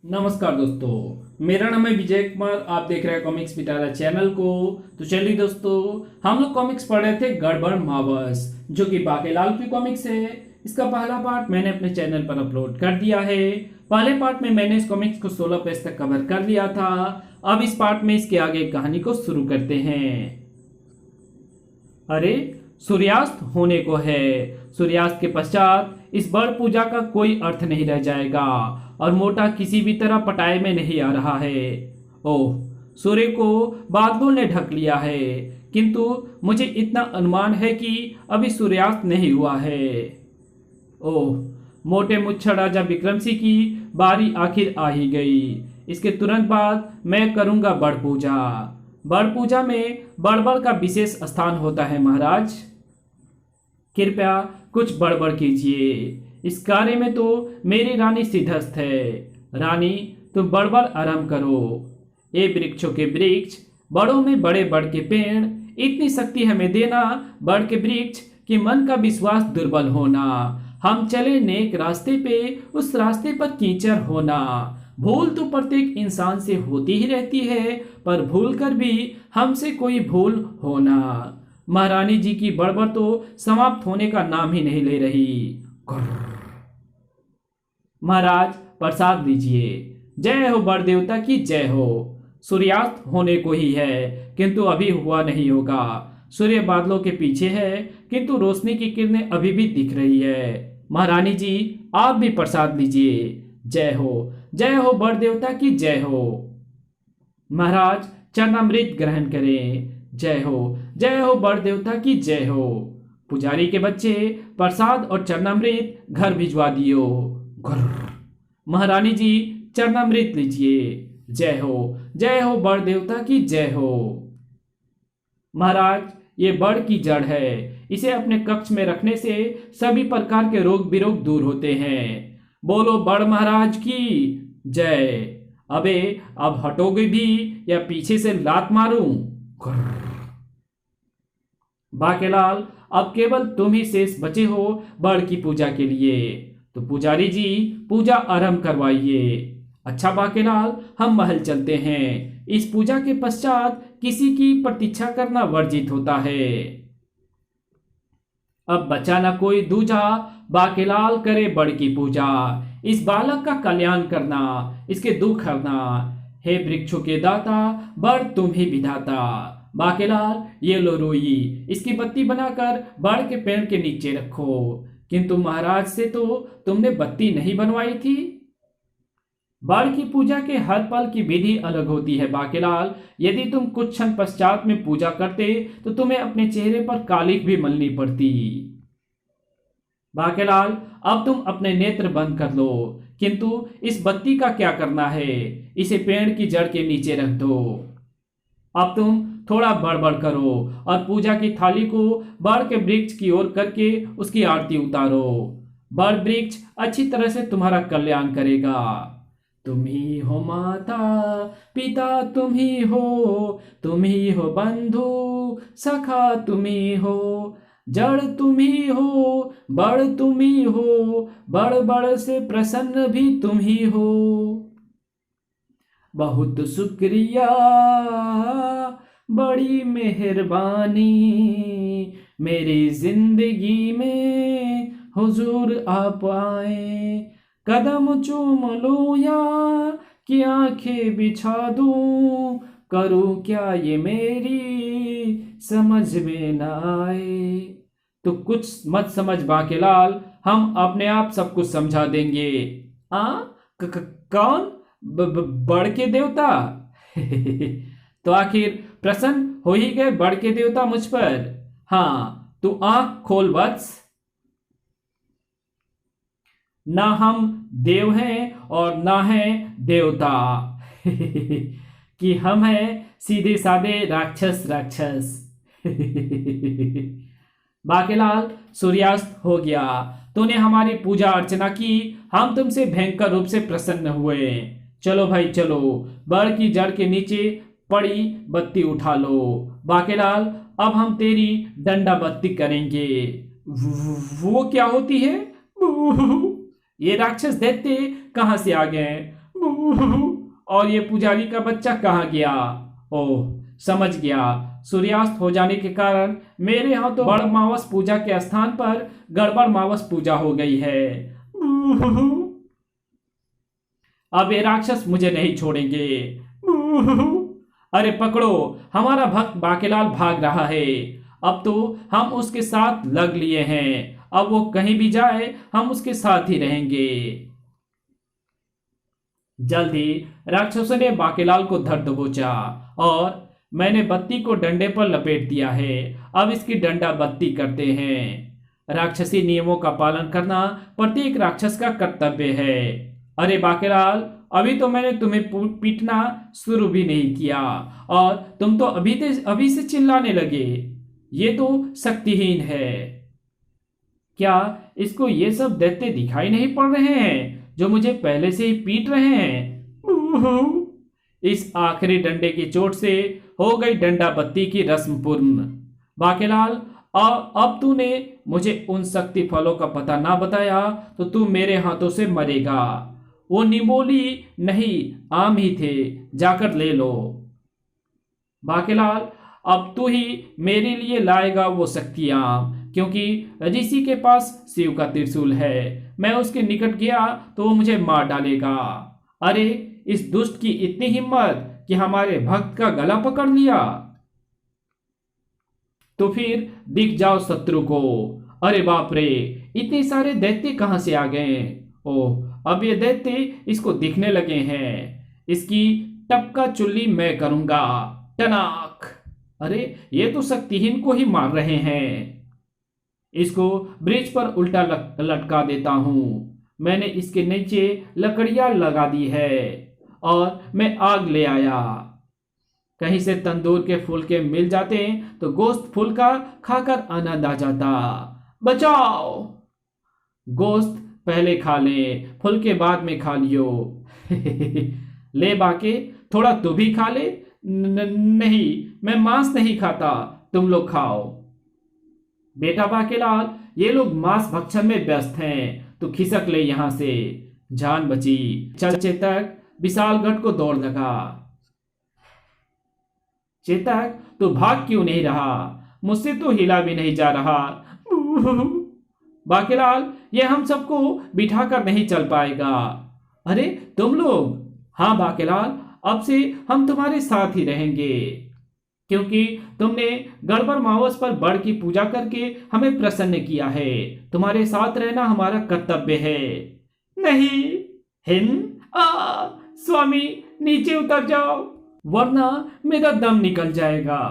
नमस्कार दोस्तों, मेरा नाम है विजय कुमार। आप देख रहे हैं कॉमिक्स पिटारा चैनल को। तो चलिए दोस्तों, हम लोग कॉमिक्स पढ़ रहे थे गड़बड़ मावस, जो कि बाकेलाल की कॉमिक्स है। इसका पहला पार्ट मैंने अपने चैनल पर अपलोड कर दिया है। पहले पार्ट में मैंने इस कॉमिक्स को 16 पेज तक कवर कर लिया था। अब इस पार्ट में इसके आगे कहानी को शुरू करते हैं। अरे, सूर्यास्त होने को है। सूर्यास्त के पश्चात इस बड़ पूजा का कोई अर्थ नहीं रह जाएगा और मोटा किसी भी तरह पटाए में नहीं आ रहा है। ओह, सूर्य को बादलों ने ढक लिया है, किंतु मुझे इतना अनुमान है कि अभी सूर्यास्त नहीं हुआ है। ओह, मोटे मुच्छड़ राजा विक्रम सिंह की बारी आखिर आ ही गई। इसके तुरंत बाद मैं करूंगा बड़ पूजा। बड़ पूजा में बड़बड़ का विशेष स्थान होता है महाराज। कृपया कुछ बड़बड़ कीजिए। इस कार्य में तो मेरी रानी सिद्धस्त है। रानी, तुम बड़बड़ आरंभ करो। ये वृक्षों के वृक्ष, बड़ों में बड़े बड़ के पेड़, इतनी शक्ति हमें देना बड़ के वृक्ष कि मन का विश्वास दुर्बल होना। हम चले नेक रास्ते पे, उस रास्ते पर कीचड़ होना। भूल तो प्रत्येक इंसान से होती ही रहती है, पर भूल कर भी हमसे कोई भूल होना। महारानी जी की बड़बड़ तो समाप्त होने का नाम ही नहीं ले रही। महाराज, प्रसाद लीजिए। जय हो बड़ देवता की जय हो। सूर्यास्त होने को ही है, किंतु अभी हुआ नहीं होगा। सूर्य बादलों के पीछे है, किंतु रोशनी की किरणें अभी भी दिख रही है। महारानी जी, आप भी प्रसाद लीजिए। जय हो बड़ देवता की जय हो। महाराज, चरणामृत ग्रहण करें। जय हो बड़ देवता की जय हो। पुजारी के बच्चे, प्रसाद और चरणामृत घर भिजवा दियो। घुर्र। महारानी जी, चरणामृत लीजिए। जय हो बड़ देवता की जय हो। महाराज, ये बड़ की जड़ है। इसे अपने कक्ष में रखने से सभी प्रकार के रोग विरोग दूर होते हैं। बोलो बड़ महाराज की जय। अबे, अब हटोगे भी या पीछे से लात मारूं? बाकेलाल, अब केवल तुम ही शेष बचे हो बड़ की पूजा के लिए, तो पुजारी जी पूजा आरंभ करवाइए। अच्छा बाकेलाल, हम महल चलते हैं। इस पूजा के पश्चात किसी की प्रतीक्षा करना वर्जित होता है। अब बचा न कोई दूजा, बाकेलाल करे बड़ की पूजा। इस बालक का कल्याण करना, इसके दुख हरना। हे वृक्षों के दाता, बड़ तुम ही विधाता। बाकेलाल, ये लो रुई, इसकी बत्ती बनाकर बड़ के पेड़ के नीचे रखो। किंतु महाराज से तो तुमने बत्ती नहीं बनवाई थी। बड़ की पूजा के हर पल की विधि अलग होती है बाकेलाल। यदि तुम कुछ क्षण पश्चात में पूजा करते तो तुम्हें अपने चेहरे पर कालिख भी मलनी पड़ती। बाकेलाल, अब तुम अपने नेत्र बंद कर लो, किंतु इस बत्ती का क्या करना है? इसे पेड़ की जड़ के नीचे रख दो। अब तुम थोड़ा बड़बड़ करो और पूजा की थाली को बड़ के वृक्ष की ओर करके उसकी आरती उतारो। बड़ वृक्ष अच्छी तरह से तुम्हारा कल्याण करेगा। तुम ही हो माता पिता, तुम ही हो बंधु सखा, तुम ही हो जड़, तुम ही हो बड़, तुम ही हो बड़, बड़ से प्रसन्न भी तुम ही हो। बहुत शुक्रिया, बड़ी मेहरबानी, मेरी जिंदगी में हुजूर आप आए। कदम चूम लो या कि आंखें बिछा दूं, करूं क्या ये मेरी समझ में न आए। तो कुछ मत समझ बाकेलाल, हम अपने आप सब कुछ समझा देंगे। आ कौन? बड़ के देवता? तो आखिर प्रसन्न हो ही गए बड़ के देवता मुझ पर? हाँ, तू आंख खोल वत्स। ना हम देव हैं और ना हैं देवता। कि हम हैं सीधे साधे राक्षस। बाकेलाल, सूर्यास्त हो गया। तूने हमारी पूजा अर्चना की, हम तुमसे भयंकर रूप से प्रसन्न हुए। चलो भाई चलो, बड़ की जड़ के नीचे पड़ी बत्ती उठा लो। बाकेलाल, अब हम तेरी डंडा बत्ती करेंगे। वो क्या होती है? ये राक्षस दैत्य कहां से आ गए? और ये पुजारी का बच्चा कहाँ गया? ओह, समझ गया। सूर्यास्त हो जाने के कारण मेरे यहाँ तो बड़ मावस पूजा के स्थान पर गड़बड़ मावस पूजा हो गई है। अब ये राक्षस मुझे नहीं छोड़ेंगे। अरे पकड़ो, हमारा भक्त बाकेलाल भाग रहा है। अब तो हम उसके साथ लग लिए हैं। अब वो कहीं भी जाए हम उसके साथ ही रहेंगे। जल्द ही राक्षसों ने बाकेलाल को धर दबोचा और मैंने बत्ती को डंडे पर लपेट दिया है। अब इसकी डंडा बत्ती करते हैं। राक्षसी नियमों का पालन करना प्रत्येक राक्षस का कर्तव्य है। अरे बाकेलाल, अभी तो मैंने तुम्हें पीटना शुरू भी नहीं किया और तुम तो अभी से चिल्लाने लगे। ये तो शक्तिहीन है। क्या इसको ये सब दैत्य दिखाई नहीं पड़ रहे हैं जो मुझे पहले से ही पीट रहे हैं? इस आखिरी डंडे की चोट से हो गई डंडा बत्ती की रस्म पूर्ण। बाकेलाल, अब तूने मुझे उन शक्ति फलों का पता ना बताया तो तू मेरे हाथों से मरेगा। वो निमोली नहीं, आम ही थे, जाकर ले लो। बाकेलाल, अब तू ही मेरे लिए लाएगा वो शक्ति आम, क्योंकि ऋषि के पास शिव का त्रिशूल है। मैं उसके निकट गया तो वो मुझे मार डालेगा। अरे, इस दुष्ट की इतनी हिम्मत कि हमारे भक्त का गला पकड़ लिया। तो फिर दिख जाओ शत्रु को। अरे बाप रे, इतने सारे दैत्य कहां से आ गए? ओह, अब ये दैत्य इसको दिखने लगे हैं। इसकी टपका चुल्ली मैं करूंगा। टनाक! अरे, ये तो शक्तिहीन को ही मार रहे हैं। इसको ब्रिज पर उल्टा लटका देता हूं। मैंने इसके नीचे लकड़ियां लगा दी है और मैं आग ले आया। कहीं से तंदूर के फुलके मिल जाते तो गोश्त फुलका खाकर आनंद आ जाता। बचाओ! गोश्त पहले खा ले, फुलके बाद में खा लियो। ले बाके, थोड़ा तू भी खा ले। नहीं, मैं मांस नहीं खाता, तुम लोग खाओ। बेटा बाकेलाल, ये लोग मांस भक्षण में व्यस्त हैं, तो खिसक ले यहां से। जान बची। चल चेतक, विशालगढ़ को दौड़ लगा। चेतक, तू भाग क्यों नहीं रहा? मुझसे तो हिला भी नहीं जा रहा। बाकेलाल, ये हम सबको बिठाकर नहीं चल पाएगा। अरे तुम लोग? हाँ बाकेलाल, अब से हम तुम्हारे साथ ही रहेंगे, क्योंकि तुमने गड़बड़ मावस पर बड़ की पूजा करके हमें प्रसन्न किया है। तुम्हारे साथ रहना हमारा कर्तव्य है। नहीं स्वामी, नीचे उतर जाओ, वरना मेरा दम निकल जाएगा।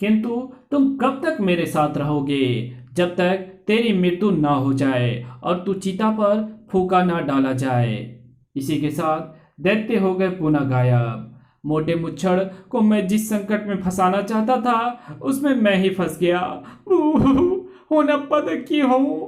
किंतु तुम कब तक मेरे साथ रहोगे? जब तक तेरी मृत्यु ना हो जाए और तू चिता पर फूका ना डाला जाए। इसी के साथ दैत्य हो गए पुनः गायब। मोटे मुच्छड़ को मैं जिस संकट में फंसाना चाहता था उसमें मैं ही फंस गया। होना पद की हूं।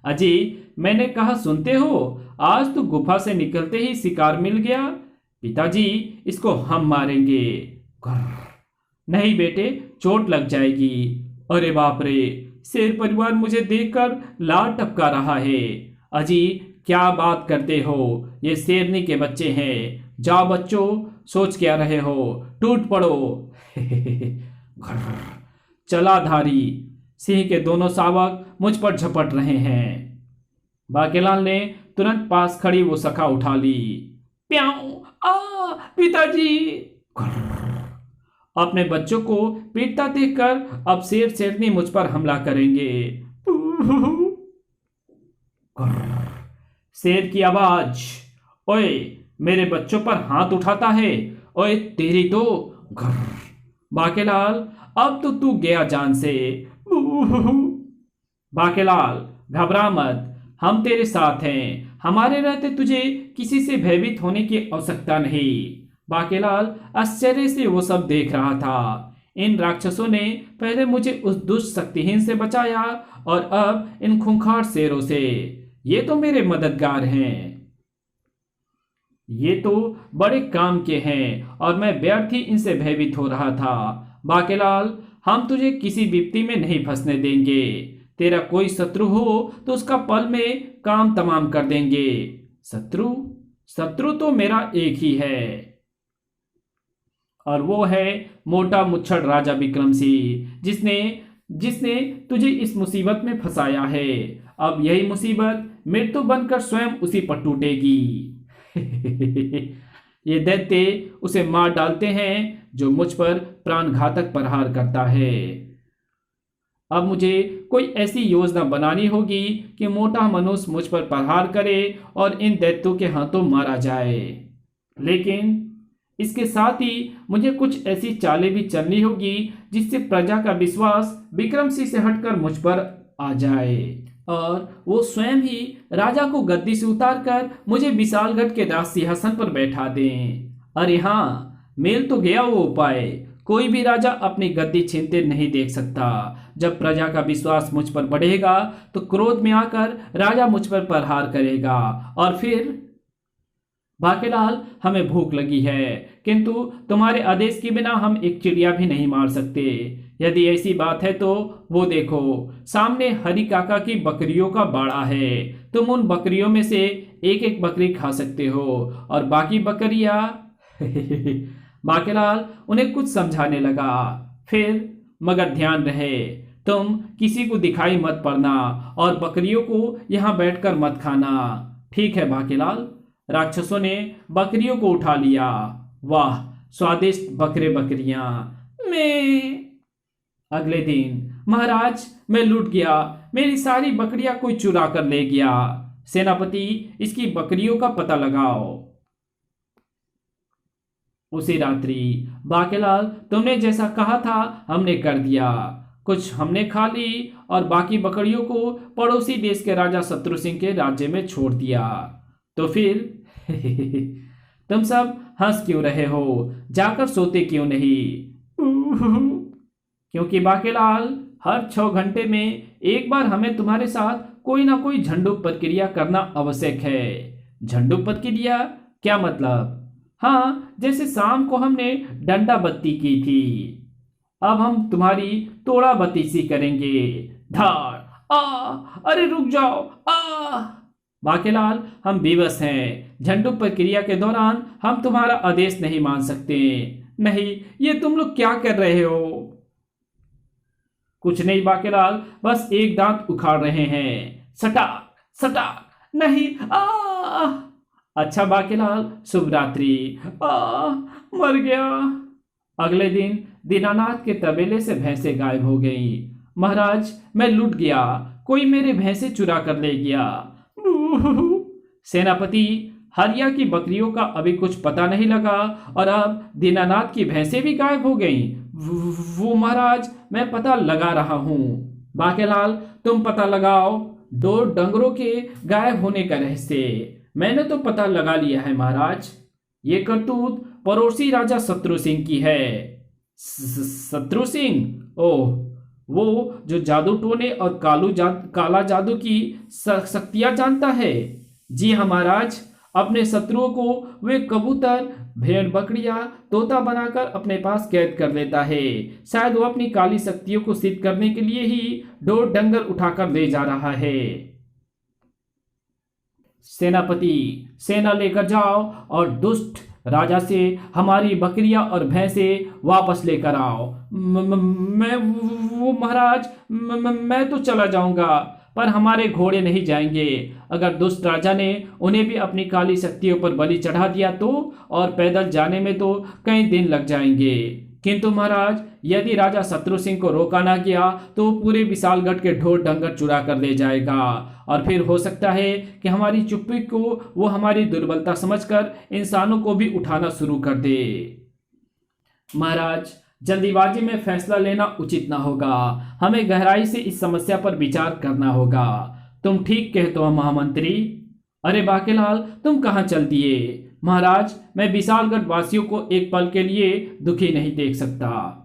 अजी, मैंने कहा सुनते हो? आज तो गुफा से निकलते ही शिकार मिल गया। पिताजी, इसको हम मारेंगे। नहीं बेटे, चोट लग जाएगी। अरे बाप रे, शेर परिवार मुझे देखकर लार टपका रहा है। अजी, क्या बात करते हो? ये शेरनी के बच्चे हैं। जाओ बच्चों, सोच क्या रहे हो? टूट पड़ो। चलाधारी सिंह के दोनों शावक मुझ पर झपट रहे हैं। बाकेलाल ने तुरंत पास खड़ी वो सखा उठा ली। प्याऊ! पिताजी! अपने बच्चों को पीटता देखकर अब शेर शेरनी मुझ पर हमला करेंगे। शेर की आवाज। ओए, मेरे बच्चों पर हाथ उठाता है। ओए तेरी तो। बाकेलाल, अब तो तू गया जान से। बाकेलाल, घबरा मत, हम तेरे साथ हैं। हमारे रहते तुझे किसी से भयभीत होने की आवश्यकता नहीं। बाकेलाल आश्चर्य से वो सब देख रहा था। इन राक्षसों ने पहले मुझे उस दुष्ट शक्तिहीन से बचाया और अब इन खूंखार शेरों से। ये तो मेरे मददगार हैं। ये तो बड़े काम के हैं और मैं व्यर्थ ही इनसे भयभीत हो रहा था। बाकेलाल, हम तुझे किसी विपत्ति में नहीं फंसने देंगे। तेरा कोई शत्रु हो तो उसका पल में काम तमाम कर देंगे। शत्रु? शत्रु तो मेरा एक ही है, और वो है मोटा मुच्छड़ राजा विक्रम सिंह, जिसने जिसने तुझे इस मुसीबत में फंसाया है। अब यही मुसीबत मृत्यु बनकर स्वयं उसी पर टूटेगी। ये दैत्य उसे मार डालते हैं जो मुझ पर प्राणघातक प्रहार करता है। अब मुझे कोई ऐसी योजना बनानी होगी कि मोटा मनुष्य मुझ पर प्रहार करे और इन दैत्यों के हाथों मारा जाए। लेकिन इसके साथ ही मुझे कुछ ऐसी चालें भी चलनी होगी जिससे प्रजा का विश्वास विक्रम सिंह से हटकर मुझ पर आ जाए और वो स्वयं ही राजा को गद्दी से उतारकर मुझे विशालगढ़ के राज सिंहासन पर बैठा दें। अरे हाँ, मेल तो गया वो उपाय। कोई भी राजा अपनी गद्दी छीनते नहीं देख सकता। जब प्रजा का विश्वास मुझ पर बढ़ेगा तो क्रोध में आकर राजा मुझ पर प्रहार करेगा और फिर बाकेलाल, हमें भूख लगी है, किंतु तुम्हारे आदेश के बिना हम एक चिड़िया भी नहीं मार सकते। यदि ऐसी बात है तो वो देखो, सामने हरी काका की बकरियों का बाड़ा है। तुम उन बकरियों में से एक एक बकरी खा सकते हो और बाकी बकरियां। बाकेलाल उन्हें कुछ समझाने लगा। फिर मगर ध्यान रहे, तुम किसी को दिखाई मत पड़ना और बकरियों को यहाँ बैठकर मत खाना। ठीक है बाकेलाल। राक्षसों ने बकरियों को उठा लिया। वाह, स्वादिष्ट बकरे बकरियां। मैं अगले दिन, महाराज मैं लूट गया, मेरी सारी बकरियां कोई चुरा कर ले गया। सेनापति, इसकी बकरियों का पता लगाओ। उसी रात्रि, बाकेलाल तुमने जैसा कहा था हमने कर दिया। कुछ हमने खा ली और बाकी बकरियों को पड़ोसी देश के राजा शत्रु सिंह के राज्य में छोड़ दिया। तो फिर तुम सब हंस क्यों रहे हो? जाकर सोते क्यों नहीं? क्योंकि बाकेलाल, हर 6 घंटे में एक बार हमें तुम्हारे साथ कोई ना कोई झंडू प्रक्रिया करना आवश्यक है। झंडू प्रक्रिया? क्या मतलब? हाँ, जैसे शाम को हमने डंडा बत्ती की थी, अब हम तुम्हारी तोड़ा बत्ती सी करेंगे। धार आ, अरे रुक जाओ आ। बाकेलाल, हम बेबस हैं। झंडू प्रक्रिया के दौरान हम तुम्हारा आदेश नहीं मान सकते। नहीं, ये तुम लोग क्या कर रहे हो? कुछ नहीं बाकेलाल, बस एक दांत उखाड़ रहे हैं। सटाक सटाक। नहीं आ। अच्छा बाकेलाल, शुभ रात्रि। मर गया। अगले दिन दीनानाथ के तबेले से भैंसें गायब हो गई। महाराज, मैं लूट गया, कोई मेरे भैंसे चुरा कर ले गया। सेनापति, हरिया की बकरियों का अभी कुछ पता नहीं लगा और अब दीनानाथ की भैंसें भी गायब हो गईं। वो महाराज, मैं पता लगा रहा हूं। बाकेलाल, तुम पता लगाओ 2 डंगरों के गायब होने का रहस्य। मैंने तो पता लगा लिया है महाराज। ये करतूत पड़ोसी राजा शत्रु सिंह की है। शत्रु सिंह? ओह, वो जो जादू टोने और काला जादू की शक्तियां जानता है। जी हाँ महाराज, अपने शत्रुओं को वे कबूतर, भेड़ बकरियां, तोता बनाकर अपने पास कैद कर लेता है। शायद वो अपनी काली शक्तियों को सिद्ध करने के लिए ही 2 डंगर उठाकर ले जा रहा है। सेनापति, सेना लेकर जाओ और दुष्ट राजा से हमारी बकरियां और भैंसें वापस लेकर आओ। मैं वो महाराज, मैं तो चला जाऊंगा, पर हमारे घोड़े नहीं जाएंगे। अगर दुष्ट राजा ने उन्हें भी अपनी काली शक्तियों पर बलि चढ़ा दिया तो, और पैदल जाने में तो कई दिन लग जाएंगे। किंतु महाराज, यदि राजा शत्रु सिंह को रोका ना गया तो पूरे विशालगढ़ के ढोर डंगर चुरा कर ले जाएगा और फिर हो सकता है कि हमारी चुप्पी को वो हमारी दुर्बलता समझकर इंसानों को भी उठाना शुरू कर दे। महाराज, जल्दीबाजी में फैसला लेना उचित ना होगा। हमें गहराई से इस समस्या पर विचार करना होगा। तुम ठीक कहते हो महामंत्री। अरे बाकेलाल, तुम कहाँ चल दिए? महाराज, मैं विशालगढ़ वासियों को एक पल के लिए दुखी नहीं देख सकता।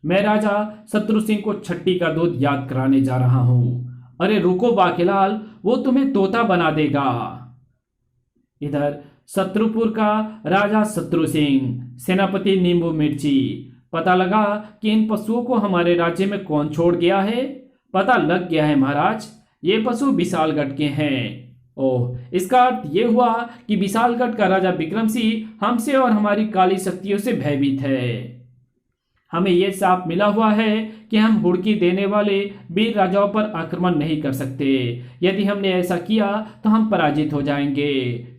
मैं राजा शत्रु सिंह को छट्टी का दूध याद कराने जा रहा हूँ। अरे रुको बाकेलाल, वो तुम्हें तोता बना देगा। इधर शत्रुपुर का राजा शत्रु सिंह, सेनापति नींबू मिर्ची। पता लगा कि इन पशुओं को हमारे राज्य में कौन छोड़ गया है। पता लग गया है महाराज, ये पशु विशालगढ़ के हैं। ओह, इसका अर्थ ये हुआ कि विशालगढ़ का राजा विक्रम सिंह हमसे और हमारी काली शक्तियों से भयभीत है। हमें यह साफ मिला हुआ है कि हम हुड़की देने वाले वीर राजाओं पर आक्रमण नहीं कर सकते। यदि हमने ऐसा किया तो हम पराजित हो जाएंगे,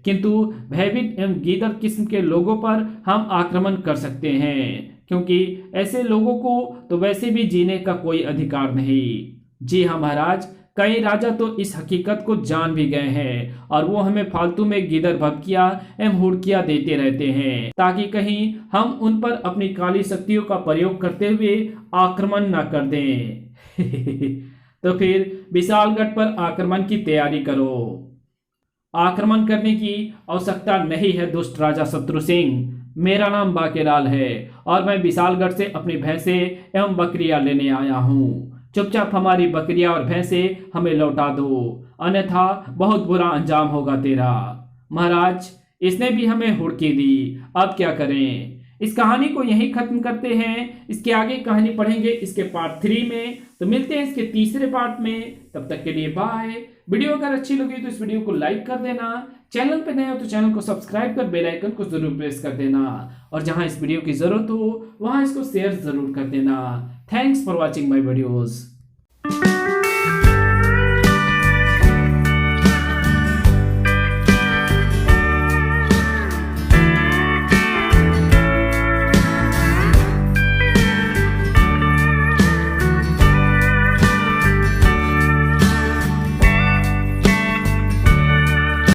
किंतु भयभीत एवं गीदड़ किस्म के लोगों पर हम आक्रमण कर सकते हैं, क्योंकि ऐसे लोगों को तो वैसे भी जीने का कोई अधिकार नहीं। जी हाँ महाराज, कई राजा तो इस हकीकत को जान भी गए हैं और वो हमें फालतू में गिदर भभकिया एवं हुड़किया देते रहते हैं, ताकि कहीं हम उन पर अपनी काली शक्तियों का प्रयोग करते हुए आक्रमण न कर दें। तो फिर विशालगढ़ पर आक्रमण की तैयारी करो। आक्रमण करने की आवश्यकता नहीं है दुष्ट राजा शत्रु सिंह। मेरा नाम बाकेलाल है और मैं विशालगढ़ से अपनी भैंसे एवं बकरियां लेने आया हूँ। चुपचाप हमारी बकरियां और भैंसे हमें लौटा दो, अन्यथा बहुत बुरा अंजाम होगा तेरा। महाराज, इसने भी हमें हुड़की दी, अब क्या करें? इस कहानी को यहीं खत्म करते हैं। इसके आगे कहानी पढ़ेंगे इसके पार्ट 3 में। तो मिलते हैं इसके तीसरे पार्ट में, तब तक के लिए बाय। वीडियो अगर अच्छी लगी तो इस वीडियो को लाइक कर देना, चैनल पे नए हो तो चैनल को सब्सक्राइब कर बेल आइकन को जरूर प्रेस कर देना, और जहां इस वीडियो की जरूरत हो वहां इसको शेयर जरूर कर देना। Thanks for watching my videos.